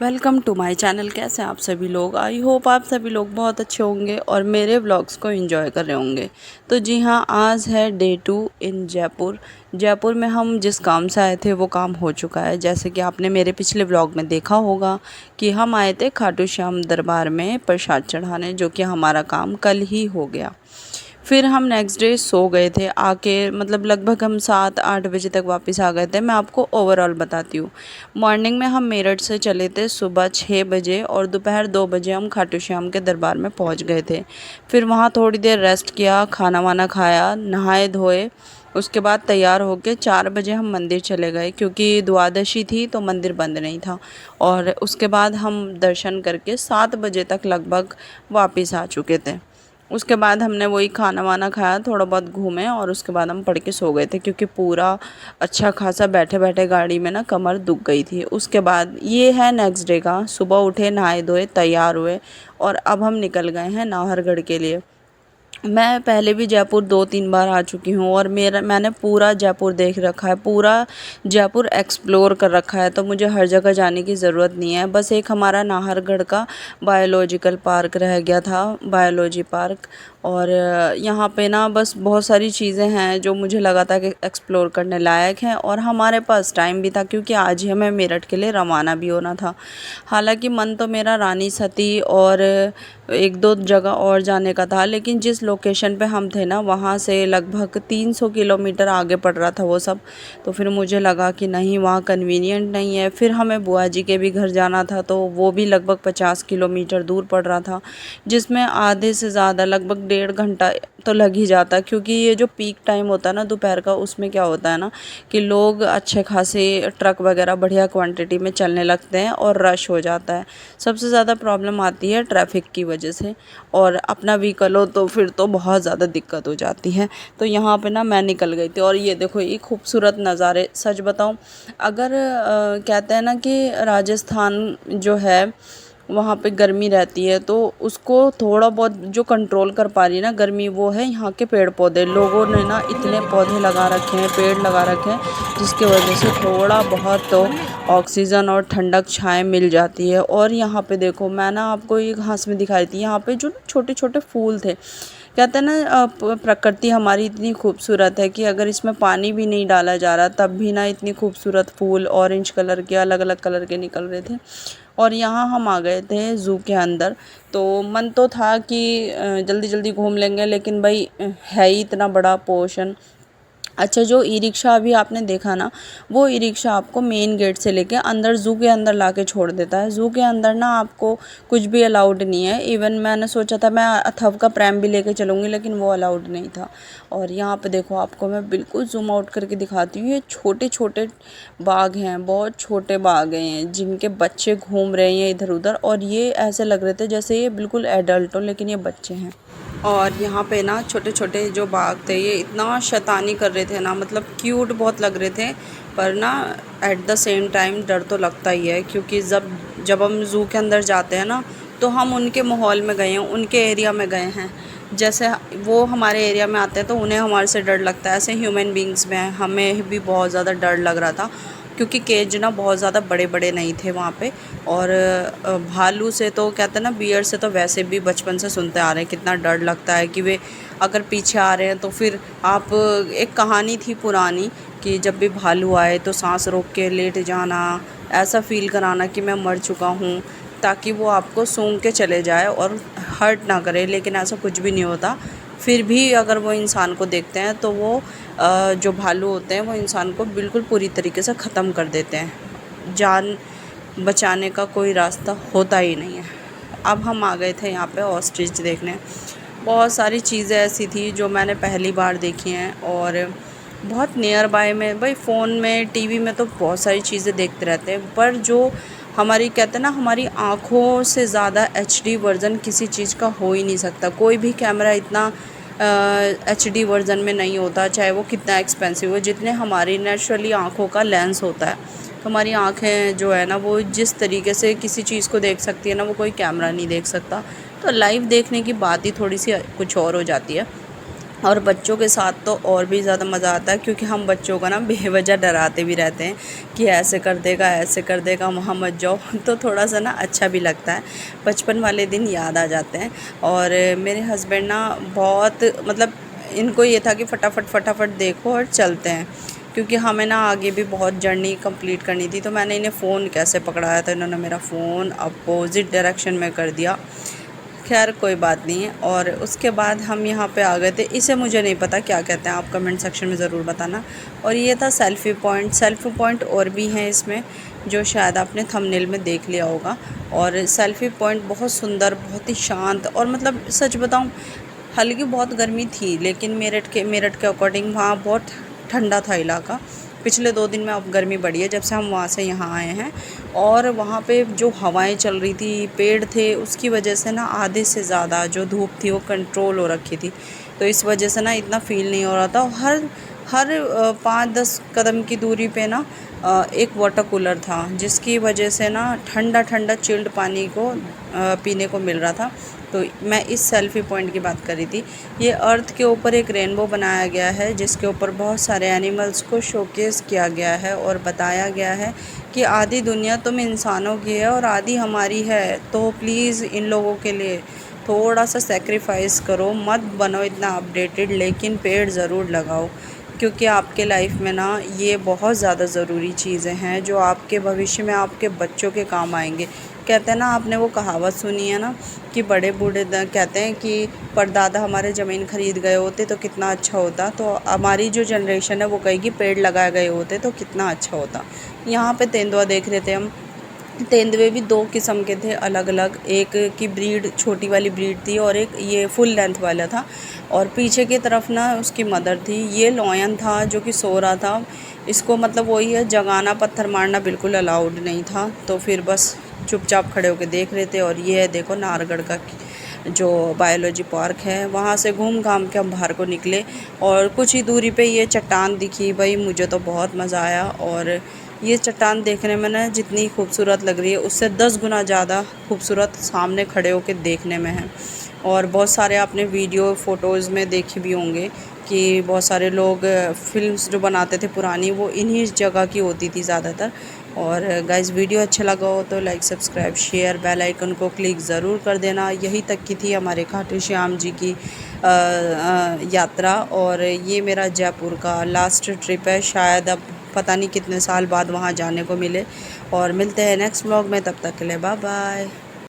Welcome to my channel. कैसे हैं आप सभी लोग? आई होप आप सभी लोग बहुत अच्छे होंगे और मेरे व्लॉग्स को एंजॉय कर रहे होंगे। तो जी हाँ, आज है डे 2 इन जयपुर। जयपुर में हम जिस काम से आए थे वो काम हो चुका है। जैसे कि आपने मेरे पिछले व्लॉग में देखा होगा कि हम आए थे खाटू श्याम दरबार में प्रसाद चढ़ाने, जो कि हमारा काम कल ही हो गया। फिर हम नेक्स्ट डे सो गए थे आके, मतलब लगभग हम 7-8 बजे तक वापस आ गए थे। मैं आपको ओवरऑल बताती हूँ। मॉर्निंग में हम मेरठ से चले थे सुबह 6 बजे और दोपहर 2 बजे हम खाटू श्याम के दरबार में पहुँच गए थे। फिर वहाँ थोड़ी देर रेस्ट किया, खाना वाना खाया, नहाए धोए। उसके बाद तैयार होके 4 बजे हम मंदिर चले गए, क्योंकि द्वादशी थी तो मंदिर बंद नहीं था। और उसके बाद हम दर्शन करके 7 बजे तक लगभग वापस आ चुके थे। उसके बाद हमने वही खाना वाना खाया, थोड़ा बहुत घूमे और उसके बाद हम पढ़ के सो गए थे, क्योंकि पूरा अच्छा खासा बैठे बैठे गाड़ी में ना कमर दुख गई थी। उसके बाद ये है नेक्स्ट डे का। सुबह उठे, नहाए धोए, तैयार हुए और अब हम निकल गए हैं नाहरगढ़ के लिए। मैं पहले भी जयपुर 2-3 बार आ चुकी हूँ और मैंने पूरा जयपुर देख रखा है, पूरा जयपुर एक्सप्लोर कर रखा है, तो मुझे हर जगह जाने की ज़रूरत नहीं है। बस एक हमारा नाहरगढ़ का बायोलॉजिकल पार्क रह गया था, बायोलॉजी पार्क। और यहाँ पे ना बस बहुत सारी चीज़ें हैं जो मुझे लगा था कि एक्सप्लोर करने लायक हैं, और हमारे पास टाइम भी था क्योंकि आज ही हमें मेरठ के लिए रवाना भी होना था। हालांकि मन तो मेरा रानी सती और 1-2 जगह और जाने का था, लेकिन जिस लोकेशन पे हम थे ना वहाँ से लगभग 300 किलोमीटर आगे पड़ रहा था वो सब। तो फिर मुझे लगा कि नहीं, वहाँ कन्वीनियंट नहीं है। फिर हमें बुआ जी के भी घर जाना था, तो वो भी लगभग 50 किलोमीटर दूर पड़ रहा था, जिसमें आधे से ज़्यादा लगभग 1.5 घंटा तो लग ही जाता। क्योंकि ये जो पीक टाइम होता है ना दोपहर का, उसमें क्या होता है ना कि लोग अच्छे खासे ट्रक वगैरह बढ़िया क्वांटिटी में चलने लगते हैं और रश हो जाता है। सबसे ज़्यादा प्रॉब्लम आती है ट्रैफिक की वजह से, और अपना व्हीकल हो तो फिर तो बहुत ज़्यादा दिक्कत हो जाती है। तो यहाँ पे ना मैं निकल गई थी और ये देखो, ये खूबसूरत नज़ारे। सच बताऊँ, अगर कहते हैं ना कि राजस्थान जो है वहाँ पे गर्मी रहती है, तो उसको थोड़ा बहुत जो कंट्रोल कर पा रही है ना गर्मी, वो है यहाँ के पेड़ पौधे। लोगों ने ना इतने पौधे लगा रखे हैं, पेड़ लगा रखे हैं, जिसकी वजह से थोड़ा बहुत तो ऑक्सीजन और ठंडक छाएँ मिल जाती है। और यहाँ पे देखो, मैं ना आपको ये घास में दिखाई थी, यहाँ पे जो छोटे छोटे फूल थे। कहते हैं ना प्रकृति हमारी इतनी खूबसूरत है कि अगर इसमें पानी भी नहीं डाला जा रहा तब भी ना इतनी खूबसूरत फूल ऑरेंज कलर के, अलग अलग कलर के निकल रहे थे। और यहाँ हम आ गए थे ज़ू के अंदर। तो मन तो था कि जल्दी जल्दी घूम लेंगे, लेकिन भाई है ही इतना बड़ा पोर्शन। अच्छा, जो ई रिक्शा अभी आपने देखा ना, वो ई रिक्शा आपको मेन गेट से लेके अंदर ज़ू के अंदर ला के छोड़ देता है। ज़ू के अंदर ना आपको कुछ भी अलाउड नहीं है। इवन मैंने सोचा था मैं अथव का प्रैम भी लेके चलूँगी, लेकिन वो अलाउड नहीं था। और यहाँ पे देखो, आपको मैं बिल्कुल जूम आउट करके दिखाती हूँ। ये छोटे छोटे बाघ हैं, बहुत छोटे बाघ हैं जिनके बच्चे घूम रहे हैं इधर उधर, और ये ऐसे लग रहे थे जैसे ये बिल्कुल एडल्ट हो, लेकिन ये बच्चे हैं। और यहाँ पे ना छोटे छोटे जो बाघ थे, ये इतना शैतानी कर रहे थे ना, मतलब क्यूट बहुत लग रहे थे, पर ना एट द सेम टाइम डर तो लगता ही है। क्योंकि जब हम ज़ू के अंदर जाते हैं ना, तो हम उनके माहौल में गए हैं, उनके एरिया में गए हैं। जैसे वो हमारे एरिया में आते हैं तो उन्हें हमारे से डर लगता है, ऐसे ह्यूमन बींग्स में हमें भी बहुत ज़्यादा डर लग रहा था। क्योंकि केज ना बहुत ज़्यादा बड़े बड़े नहीं थे वहाँ पे। और भालू से तो कहते हैं ना, बियर से तो वैसे भी बचपन से सुनते आ रहे हैं कितना डर लगता है कि वे अगर पीछे आ रहे हैं तो फिर आप, एक कहानी थी पुरानी कि जब भी भालू आए तो सांस रोक के लेट जाना, ऐसा फील कराना कि मैं मर चुका हूँ, ताकि वो आपको सूंघ के चले जाए और हर्ट ना करे। लेकिन ऐसा कुछ भी नहीं होता। फिर भी अगर वो इंसान को देखते हैं तो वो जो भालू होते हैं वो इंसान को बिल्कुल पूरी तरीके से ख़त्म कर देते हैं। जान बचाने का कोई रास्ता होता ही नहीं है। अब हम आ गए थे यहाँ पे ऑस्ट्रिच देखने। बहुत सारी चीज़ें ऐसी थी जो मैंने पहली बार देखी हैं, और बहुत नियर बाय में। भाई फ़ोन में, टीवी में तो बहुत सारी चीज़ें देखते रहते हैं, पर जो हमारी, कहते हैं ना, हमारी आँखों से ज़्यादा एचडी वर्ज़न किसी चीज़ का हो ही नहीं सकता। कोई भी कैमरा इतना एचडी वर्ज़न में नहीं होता, चाहे वो कितना एक्सपेंसिव हो, जितने हमारी नेचुरली आँखों का लेंस होता है। तो हमारी आँखें जो है ना, वो जिस तरीके से किसी चीज़ को देख सकती है ना, वो कोई कैमरा नहीं देख सकता। तो लाइव देखने की बात ही थोड़ी सी कुछ और हो जाती है। और बच्चों के साथ तो और भी ज़्यादा मज़ा आता है, क्योंकि हम बच्चों को ना बेवजह डराते भी रहते हैं कि ऐसे कर देगा वहाँ मत जाओ। तो थोड़ा सा ना अच्छा भी लगता है, बचपन वाले दिन याद आ जाते हैं। और मेरे हस्बैंड ना बहुत मतलब इनको ये था कि फटाफट देखो और चलते हैं, क्योंकि हमें ना आगे भी बहुत जर्नी कंप्लीट करनी थी। तो मैंने इन्हें फ़ोन कैसे पकड़ाया, तो इन्होंने मेरा फ़ोन अपोज़िट डायरेक्शन में कर दिया। खैर कोई बात नहीं है। और उसके बाद हम यहाँ पे आ गए थे। इसे मुझे नहीं पता क्या कहते हैं, आप कमेंट सेक्शन में ज़रूर बताना। और ये था सेल्फ़ी पॉइंट और भी हैं इसमें, जो शायद आपने थंबनेल में देख लिया होगा। और सेल्फ़ी पॉइंट बहुत सुंदर, बहुत ही शांत, और मतलब सच बताऊँ, हल्की बहुत गर्मी थी, लेकिन मेरठ के अकॉर्डिंग वहाँ बहुत ठंडा था इलाका। पिछले 2 दिन में अब गर्मी बढ़ी है जब से हम वहाँ से यहाँ आए हैं। और वहाँ पे जो हवाएं चल रही थी, पेड़ थे, उसकी वजह से ना आधे से ज़्यादा जो धूप थी वो कंट्रोल हो रखी थी। तो इस वजह से ना इतना फ़ील नहीं हो रहा था। हर हर 5-10 कदम की दूरी पे ना एक वाटर कूलर था, जिसकी वजह से ना ठंडा चिल्ड पानी को पीने को मिल रहा था। तो मैं इस सेल्फ़ी पॉइंट की बात कर रही थी। ये अर्थ के ऊपर एक रेनबो बनाया गया है, जिसके ऊपर बहुत सारे एनिमल्स को शोकेस किया गया है और बताया गया है कि आधी दुनिया तुम इंसानों की है और आधी हमारी है। तो प्लीज़ इन लोगों के लिए थोड़ा सा सेक्रीफाइस करो, मत बनो इतना अपडेटेड, लेकिन पेड़ ज़रूर लगाओ, क्योंकि आपके लाइफ में ना ये बहुत ज़्यादा ज़रूरी चीज़ें हैं जो आपके भविष्य में आपके बच्चों के काम आएंगे। कहते हैं ना, आपने वो कहावत सुनी है ना कि बड़े बूढ़े कहते हैं कि परदादा हमारे ज़मीन ख़रीद गए होते तो कितना अच्छा होता। तो हमारी जो जनरेशन है वो कहेगी पेड़ लगाए गए होते तो कितना अच्छा होता। यहाँ पे तेंदुआ देख रहे थे हम। तेंदुए भी 2 किस्म के थे अलग अलग, एक की ब्रीड छोटी वाली ब्रीड थी और एक ये फुल लेंथ वाला था। और पीछे की तरफ ना उसकी मदर थी। ये लॉयन था जो कि सो रहा था। इसको मतलब वही है, जगाना पत्थर मारना बिल्कुल अलाउड नहीं था। तो फिर बस चुपचाप खड़े होकर देख रहे थे। और ये है देखो नाहरगढ़ का जो बायोलॉजी पार्क है, वहाँ से घूम घाम के हम बाहर को निकले और कुछ ही दूरी पे ये चट्टान दिखी। भाई मुझे तो बहुत मज़ा आया। और ये चट्टान देखने में ना जितनी खूबसूरत लग रही है, उससे 10 गुना ज़्यादा खूबसूरत सामने खड़े होकर देखने में है। और बहुत सारे आपने वीडियो फ़ोटोज़ में देखे भी होंगे कि बहुत सारे लोग फ़िल्म्स जो बनाते थे पुरानी, वो इन्हीं जगह की होती थी ज़्यादातर। और गाइस, वीडियो अच्छा लगा हो तो like, subscribe, share, bell icon को क्लिक ज़रूर कर देना। यही तक की थी हमारे खाटू श्याम जी की यात्रा। और ये मेरा जयपुर का लास्ट ट्रिप है, शायद अब पता नहीं कितने साल बाद वहाँ जाने को मिले। और मिलते हैं नेक्स्ट व्लॉग में, तब तक के लिए बाय बाय।